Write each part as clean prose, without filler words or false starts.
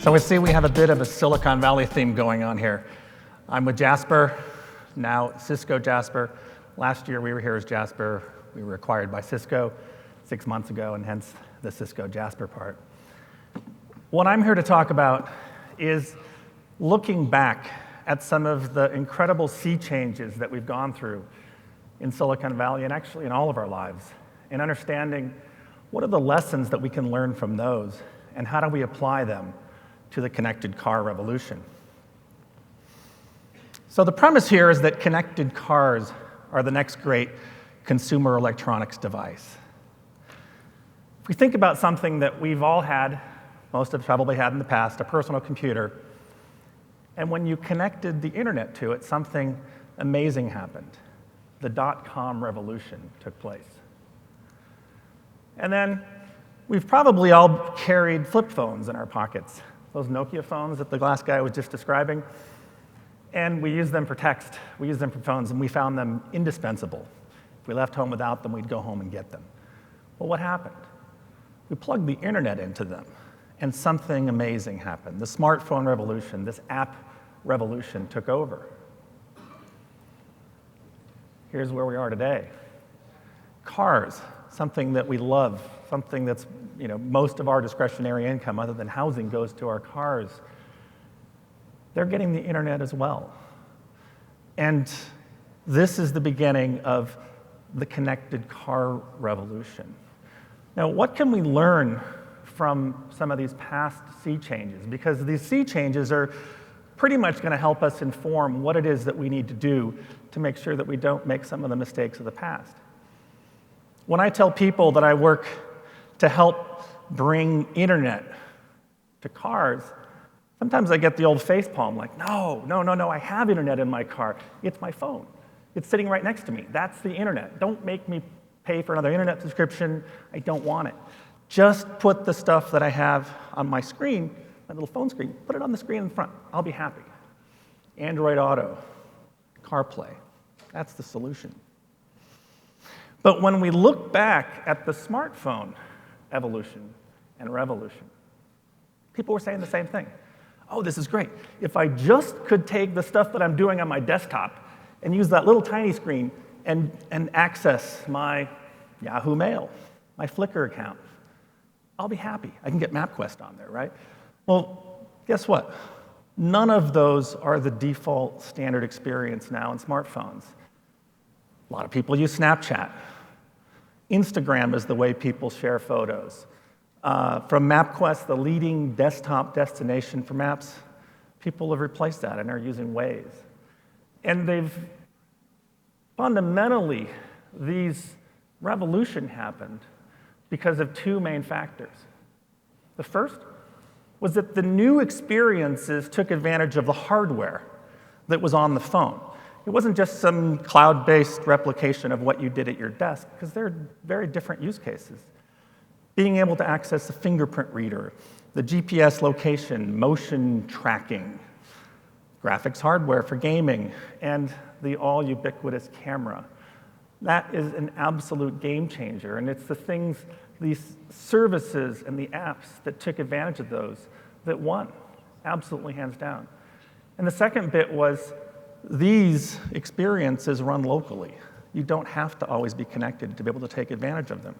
So we see we have a bit of a Silicon Valley theme going on here. I'm with Jasper, now Cisco-Jasper. Last year we were here as Jasper. We were acquired by Cisco 6 months ago, and hence the Cisco-Jasper part. What I'm here to talk about is looking back at some of the incredible sea changes that we've gone through in Silicon Valley and actually in all of our lives, and understanding what are the lessons that we can learn from those and how do we apply them to the connected car revolution. So the premise here is that connected cars are the next great consumer electronics device. If we think about something that we've all had, most have probably had in the past, a personal computer, and when you connected the internet to it, something amazing happened. The dot-com revolution took place. And then we've probably all carried flip phones in our pockets, those Nokia phones that the glass guy was just describing. And we use them for text, we use them for phones, and we found them indispensable. If we left home without them, we'd go home and get them. Well, what happened? We plugged the internet into them, and something amazing happened. The smartphone revolution, this app revolution took over. Here's where we are today. Cars, something that we love, something that's, most of our discretionary income other than housing goes to our cars. They're getting the internet as well. And this is the beginning of the connected car revolution. Now, what can we learn from some of these past sea changes? Because these sea changes are pretty much going to help us inform what it is that we need to do to make sure that we don't make some of the mistakes of the past. When I tell people that I work to help bring internet to cars, sometimes I get the old facepalm, like, no, I have internet in my car. It's my phone. It's sitting right next to me. That's the internet. Don't make me pay for another internet subscription. I don't want it. Just put the stuff that I have on my screen, my little phone screen, put it on the screen in front. I'll be happy. Android Auto, CarPlay, that's the solution. But when we look back at the smartphone evolution and revolution, people were saying the same thing. Oh, this is great. If I just could take the stuff that I'm doing on my desktop and use that little tiny screen and access my Yahoo Mail, my Flickr account, I'll be happy. I can get MapQuest on there, right? Well, guess what? None of those are the default standard experience now in smartphones. A lot of people use Snapchat. Instagram is the way people share photos. From MapQuest, the leading desktop destination for maps, people have replaced that and are using Waze. And fundamentally, these revolution happened because of two main factors. The first was that the new experiences took advantage of the hardware that was on the phone. It wasn't just some cloud-based replication of what you did at your desk, because they're very different use cases. Being able to access the fingerprint reader, the GPS location, motion tracking, graphics hardware for gaming, and the all-ubiquitous camera. That is an absolute game changer, and it's the things, these services and the apps that took advantage of those that won, absolutely hands down. And the second bit was these experiences run locally. You don't have to always be connected to be able to take advantage of them.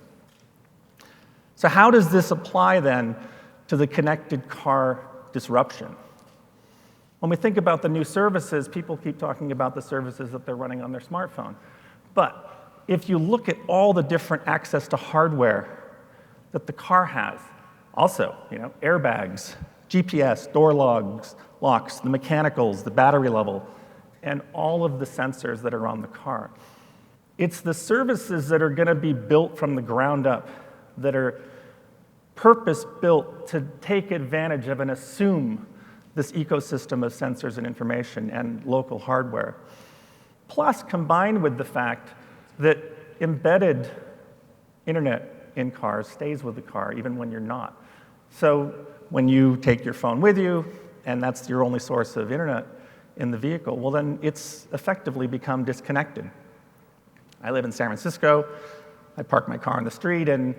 So how does this apply then to the connected car disruption? When we think about the new services, people keep talking about the services that they're running on their smartphone. But if you look at all the different access to hardware that the car has, also, airbags, GPS, door locks, the mechanicals, the battery level, and all of the sensors that are on the car. It's the services that are going to be built from the ground up that are purpose-built to take advantage of and assume this ecosystem of sensors and information and local hardware. Plus, combined with the fact that embedded internet in cars stays with the car even when you're not. So when you take your phone with you, and that's your only source of internet in the vehicle, well then it's effectively become disconnected. I live in San Francisco. I park my car on the street, and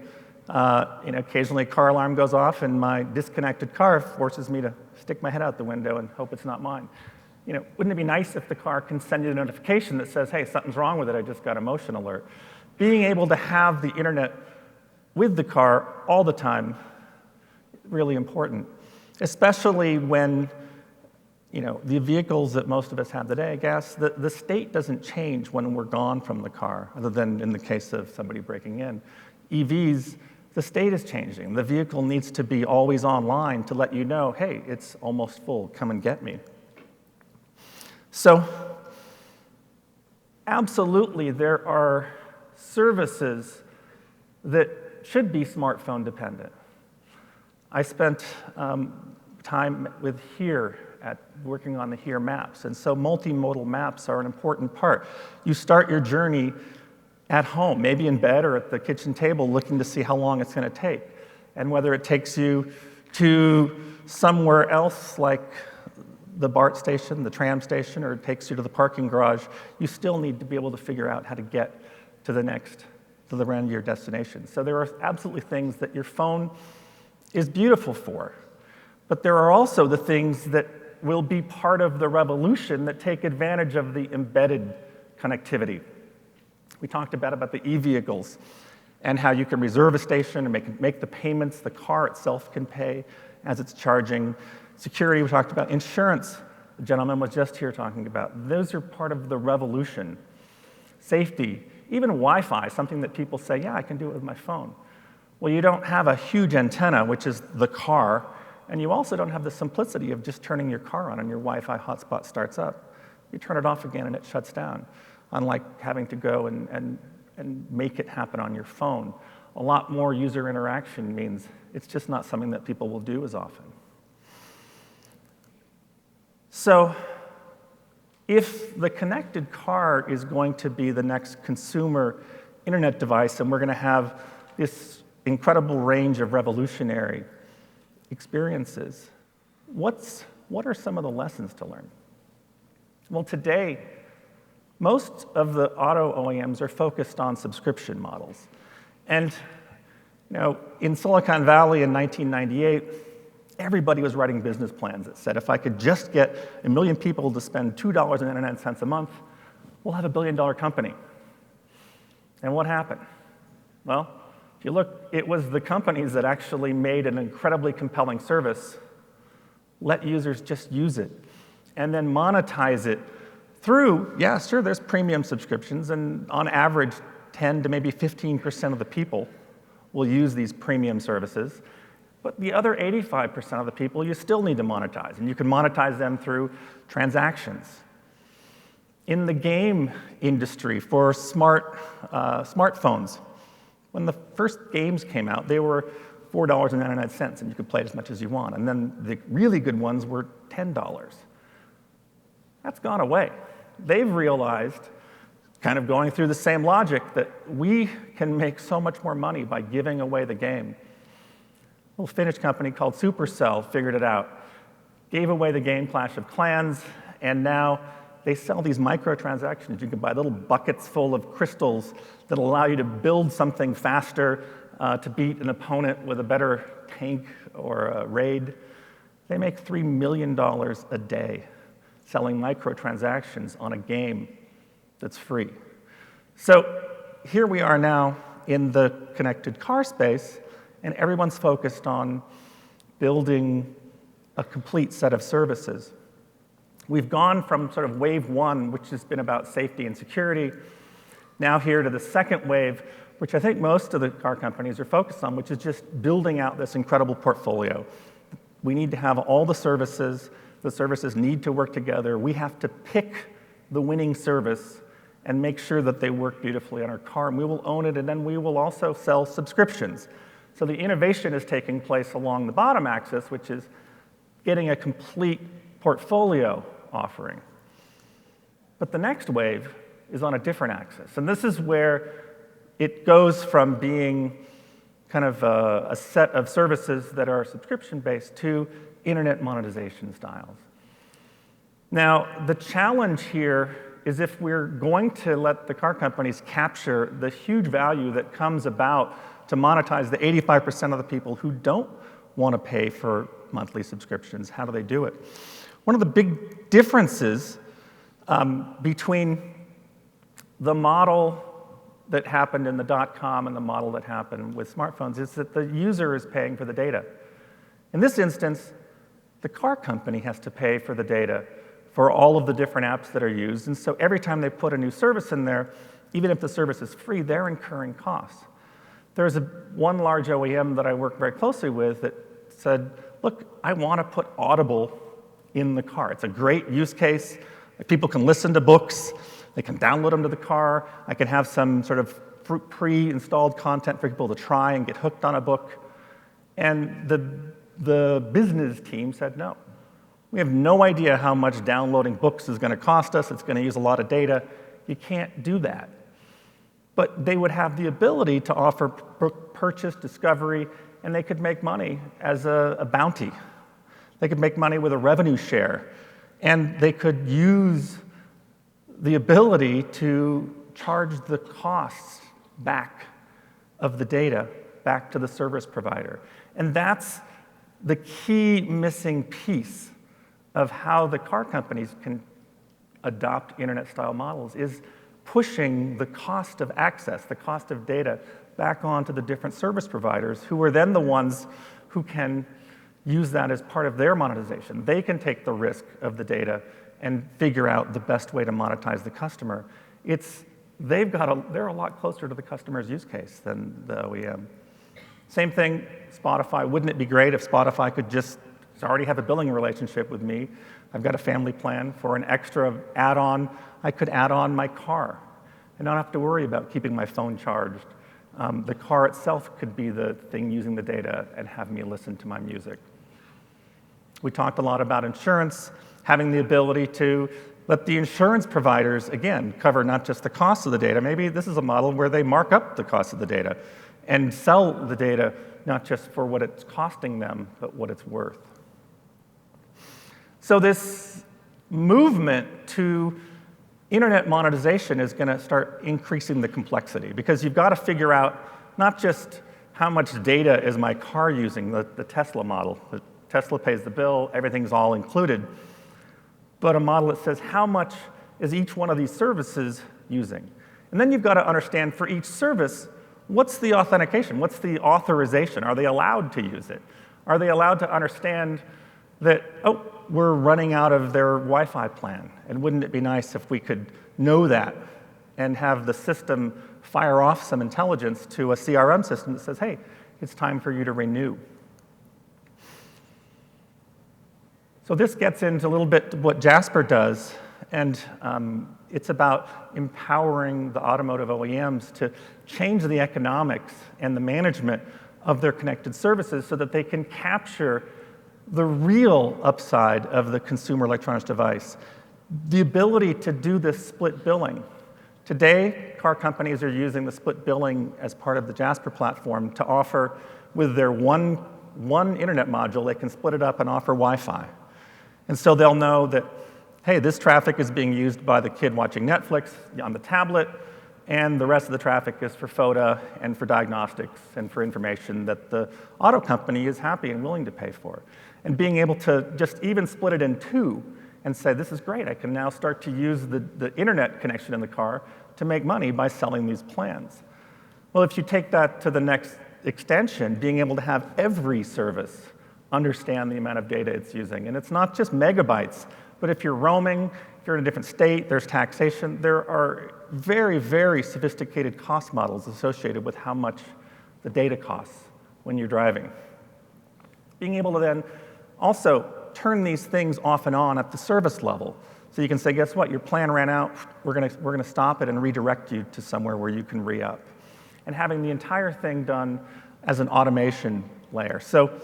Occasionally a car alarm goes off and my disconnected car forces me to stick my head out the window and hope it's not mine. Wouldn't it be nice if the car can send you a notification that says, hey, something's wrong with it, I just got a motion alert. Being able to have the internet with the car all the time, really important, especially when the vehicles that most of us have today, gas, the state doesn't change when we're gone from the car, other than in the case of somebody breaking in. EVs, the state is changing. The vehicle needs to be always online to let you know, hey, it's almost full, come and get me. So, absolutely, there are services that should be smartphone dependent. I spent time with HERE working on the HERE maps, and so multimodal maps are an important part. You start your journey at home, maybe in bed or at the kitchen table, looking to see how long it's going to take, and whether it takes you to somewhere else like the BART station, the tram station, or it takes you to the parking garage, you still need to be able to figure out how to get to the end of your destination. So there are absolutely things that your phone is beautiful for, but there are also the things that will be part of the revolution that take advantage of the embedded connectivity. We talked about the e-vehicles and how you can reserve a station and make the payments the car itself can pay as it's charging. Security, we talked about. Insurance, the gentleman was just here talking about. Those are part of the revolution. Safety, even Wi-Fi, something that people say, yeah, I can do it with my phone. Well, you don't have a huge antenna, which is the car, and you also don't have the simplicity of just turning your car on and your Wi-Fi hotspot starts up. You turn it off again and it shuts down, unlike having to go and make it happen on your phone. A lot more user interaction means it's just not something that people will do as often. So if the connected car is going to be the next consumer internet device, and we're going to have this incredible range of revolutionary experiences, what are some of the lessons to learn? Well, today, most of the auto OEMs are focused on subscription models. And in Silicon Valley in 1998, everybody was writing business plans that said, if I could just get 1 million people to spend $2.99 a month, we'll have a $1 billion company. And what happened? Well, if you look, it was the companies that actually made an incredibly compelling service, let users just use it, and then monetize it through, yeah, sure, there's premium subscriptions, and on average, 10 to maybe 15% of the people will use these premium services. But the other 85% of the people you still need to monetize, and you can monetize them through transactions. In the game industry for smartphones, when the first games came out, they were $4.99, and you could play it as much as you want. And then the really good ones were $10. That's gone away. They've realized, kind of going through the same logic, that we can make so much more money by giving away the game. A little Finnish company called Supercell figured it out, gave away the game Clash of Clans, and now they sell these microtransactions. You can buy little buckets full of crystals that allow you to build something faster, to beat an opponent with a better tank or a raid. They make $3 million a day selling microtransactions on a game that's free. So here we are now in the connected car space, and everyone's focused on building a complete set of services. We've gone from sort of wave one, which has been about safety and security, now here to the second wave, which I think most of the car companies are focused on, which is just building out this incredible portfolio. We need to have all the services need to work together. We have to pick the winning service and make sure that they work beautifully on our car, and we will own it, and then we will also sell subscriptions. So the innovation is taking place along the bottom axis, which is getting a complete portfolio offering. But the next wave is on a different axis, and this is where it goes from being kind of a set of services that are subscription-based to internet monetization styles. Now, the challenge here is if we're going to let the car companies capture the huge value that comes about to monetize the 85% of the people who don't want to pay for monthly subscriptions. How do they do it? One of the big differences between the model that happened in the .com and the model that happened with smartphones is that the user is paying for the data. In this instance, the car company has to pay for the data for all of the different apps that are used, and so every time they put a new service in there, even if the service is free, they're incurring costs. There's one large OEM that I work very closely with that said, look, I want to put Audible in the car. It's a great use case. People can listen to books. They can download them to the car. I can have some sort of pre-installed content for people to try and get hooked on a book. And the business team said, no. We have no idea how much downloading books is going to cost us. It's going to use a lot of data. You can't do that. But they would have the ability to offer purchase, discovery, and they could make money as a bounty. They could make money with a revenue share. And they could use the ability to charge the costs back of the data back to the service provider. And that's the key missing piece of how the car companies can adopt internet-style models, is pushing the cost of access, the cost of data, back onto the different service providers, who are then the ones who can use that as part of their monetization. They can take the risk of the data and figure out the best way to monetize the customer. They're a lot closer to the customer's use case than the OEM. Same thing, Spotify. Wouldn't it be great if Spotify could just already have a billing relationship with me? I've got a family plan. For an extra add-on, I could add on my car and not have to worry about keeping my phone charged. The car itself could be the thing using the data and have me listen to my music. We talked a lot about insurance, having the ability to let the insurance providers, again, cover not just the cost of the data. Maybe this is a model where they mark up the cost of the data and sell the data not just for what it's costing them, but what it's worth. So this movement to internet monetization is going to start increasing the complexity, because you've got to figure out not just how much data is my car using, the Tesla model. The Tesla pays the bill, everything's all included, but a model that says how much is each one of these services using. And then you've got to understand for each service, what's the authentication? What's the authorization? Are they allowed to use it? Are they allowed to understand that, oh, we're running out of their Wi-Fi plan, and wouldn't it be nice if we could know that and have the system fire off some intelligence to a CRM system that says, hey, it's time for you to renew. So this gets into a little bit what Jasper does, and it's about empowering the automotive OEMs to change the economics and the management of their connected services so that they can capture the real upside of the consumer electronics device. The ability to do this split billing. Today, car companies are using the split billing as part of the Jasper platform to offer, with their one internet module, they can split it up and offer Wi-Fi. And so they'll know that, hey, this traffic is being used by the kid watching Netflix on the tablet, and the rest of the traffic is for FOTA and for diagnostics and for information that the auto company is happy and willing to pay for. And being able to just even split it in two and say, this is great, I can now start to use the internet connection in the car to make money by selling these plans. Well, if you take that to the next extension, being able to have every service understand the amount of data it's using. And it's not just megabytes, but if you're roaming, if you're in a different state, there's taxation. There are very, very sophisticated cost models associated with how much the data costs when you're driving. Being able to then also turn these things off and on at the service level. So you can say, guess what, your plan ran out, we're gonna stop it and redirect you to somewhere where you can re-up. And having the entire thing done as an automation layer. So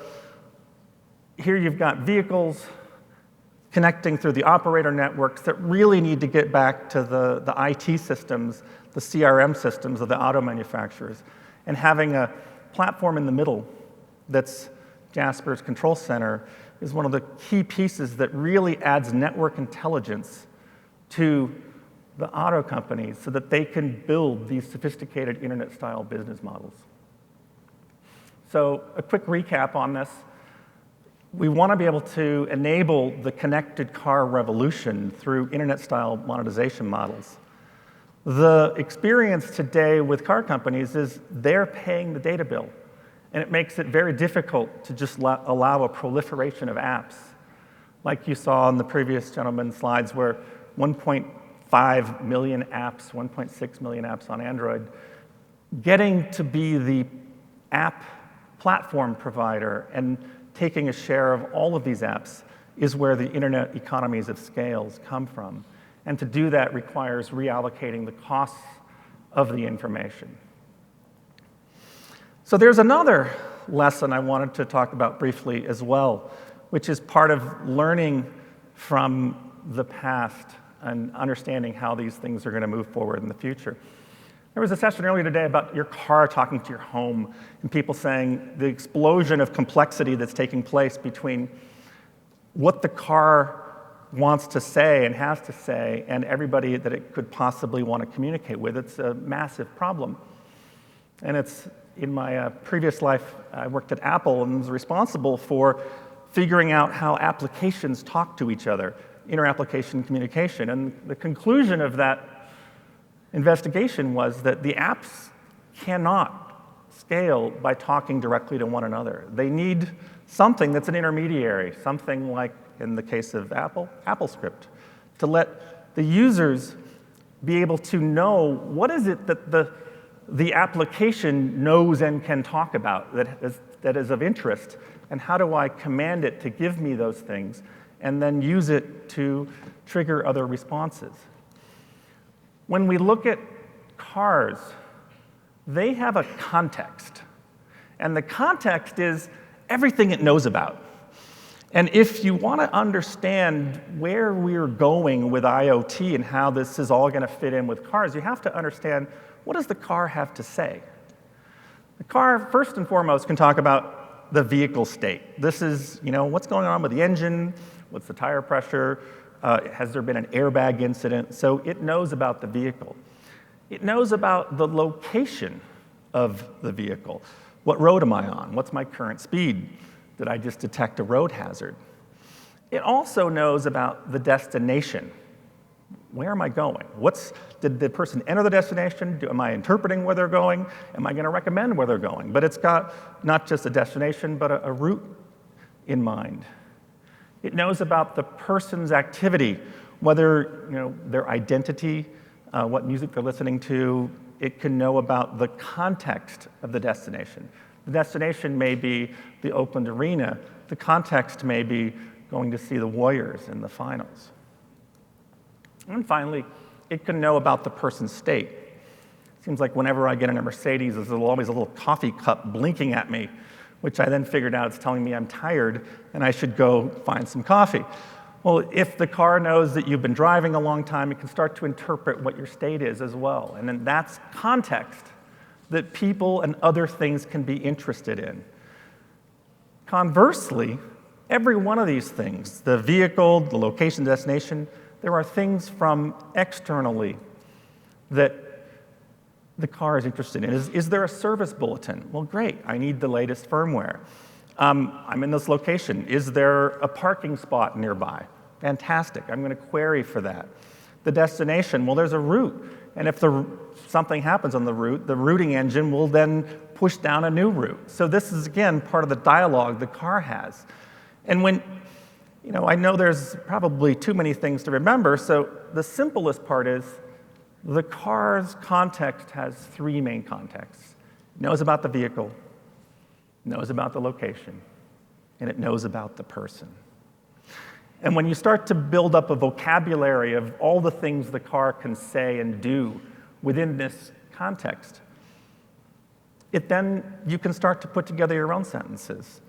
here you've got vehicles connecting through the operator networks that really need to get back to the IT systems, the CRM systems of the auto manufacturers, and having a platform in the middle that's Jasper's control center is one of the key pieces that really adds network intelligence to the auto companies so that they can build these sophisticated internet-style business models. So a quick recap on this. We want to be able to enable the connected car revolution through internet-style monetization models. The experience today with car companies is they're paying the data bill, and it makes it very difficult to just allow a proliferation of apps. Like you saw in the previous gentleman's slides, where 1.5 million apps, 1.6 million apps on Android, getting to be the app platform provider and taking a share of all of these apps is where the internet economies of scales come from. And to do that requires reallocating the costs of the information. So there's another lesson I wanted to talk about briefly as well, which is part of learning from the past and understanding how these things are going to move forward in the future. There was a session earlier today about your car talking to your home, and people saying the explosion of complexity that's taking place between what the car wants to say and has to say and everybody that it could possibly want to communicate with. It's a massive problem. And it's, in my previous life, I worked at Apple and was responsible for figuring out how applications talk to each other, inter-application communication. And the conclusion of that investigation was that the apps cannot scale by talking directly to one another. They need something that's an intermediary, something like, in the case of Apple, AppleScript, to let the users be able to know what is it that the application knows and can talk about that is of interest, and how do I command it to give me those things, and then use it to trigger other responses. When we look at cars, they have a context. And the context is everything it knows about. And if you want to understand where we're going with IoT and how this is all going to fit in with cars, you have to understand, what does the car have to say? The car, first and foremost, can talk about the vehicle state. This is, what's going on with the engine, what's the tire pressure, has there been an airbag incident? So it knows about the vehicle. It knows about the location of the vehicle. What road am I on? What's my current speed? Did I just detect a road hazard? It also knows about the destination. Where am I going? Did the person enter the destination? Am I interpreting where they're going? Am I going to recommend where they're going? But it's got not just a destination, but a route in mind. It knows about the person's activity, whether their identity, what music they're listening to. It can know about the context of the destination. The destination may be the Oakland Arena. The context may be going to see the Warriors in the finals. And finally, it can know about the person's state. It seems like whenever I get in a Mercedes, there's always a little coffee cup blinking at me, which I then figured out is telling me I'm tired and I should go find some coffee. Well, if the car knows that you've been driving a long time, it can start to interpret what your state is as well. And then that's context that people and other things can be interested in. Conversely, every one of these things, the vehicle, the location, destination, there are things from externally that the car is interested in. Is there a service bulletin? Well, great, I need the latest firmware. I'm in this location. Is there a parking spot nearby? Fantastic, I'm going to query for that. The destination, well, there's a route. And if something happens on the route, the routing engine will then push down a new route. So this is, again, part of the dialogue the car has. And when, I know there's probably too many things to remember, so the simplest part is the car's context has three main contexts. It knows about the vehicle, knows about the location, and it knows about the person. And when you start to build up a vocabulary of all the things the car can say and do within this context, then you can start to put together your own sentences.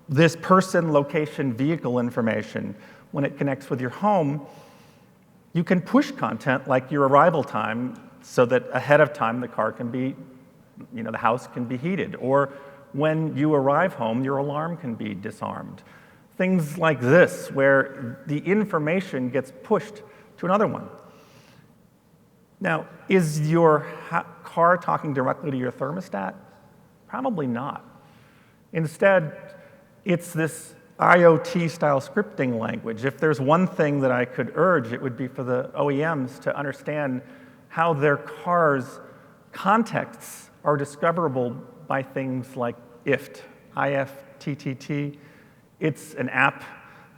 This person, location, vehicle information, when it connects with your home, you can push content like your arrival time so that ahead of time the car can be, the house can be heated. Or when you arrive home, your alarm can be disarmed. Things like this, where the information gets pushed to another one. Now, is your car talking directly to your thermostat? Probably not. Instead, it's this IoT-style scripting language. If there's one thing that I could urge, it would be for the OEMs to understand how their cars' contexts are discoverable by things like IFTTT, IFTTT. It's an app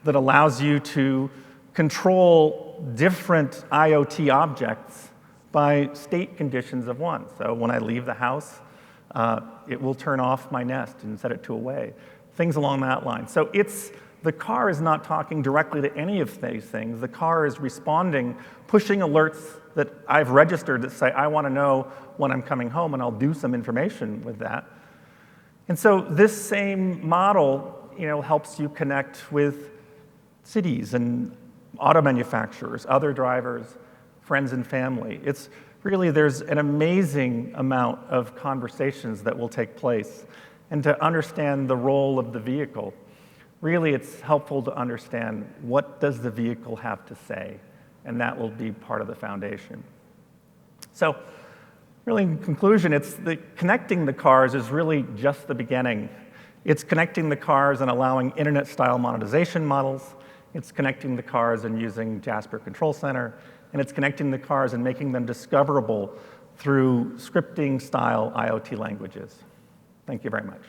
that allows you to control different IoT objects by state conditions of one. So when I leave the house, it will turn off my Nest and set it to away. Things along that line. So the car is not talking directly to any of these things. The car is responding, pushing alerts that I've registered that say, I want to know when I'm coming home, and I'll do some information with that. And so this same model, helps you connect with cities and auto manufacturers, other drivers, friends and family. It's really, there's an amazing amount of conversations that will take place. And to understand the role of the vehicle, really it's helpful to understand what does the vehicle have to say, and that will be part of the foundation. So really in conclusion, connecting the cars is really just the beginning. It's connecting the cars and allowing internet-style monetization models. It's connecting the cars and using Jasper Control Center. And it's connecting the cars and making them discoverable through scripting-style IoT languages. Thank you very much.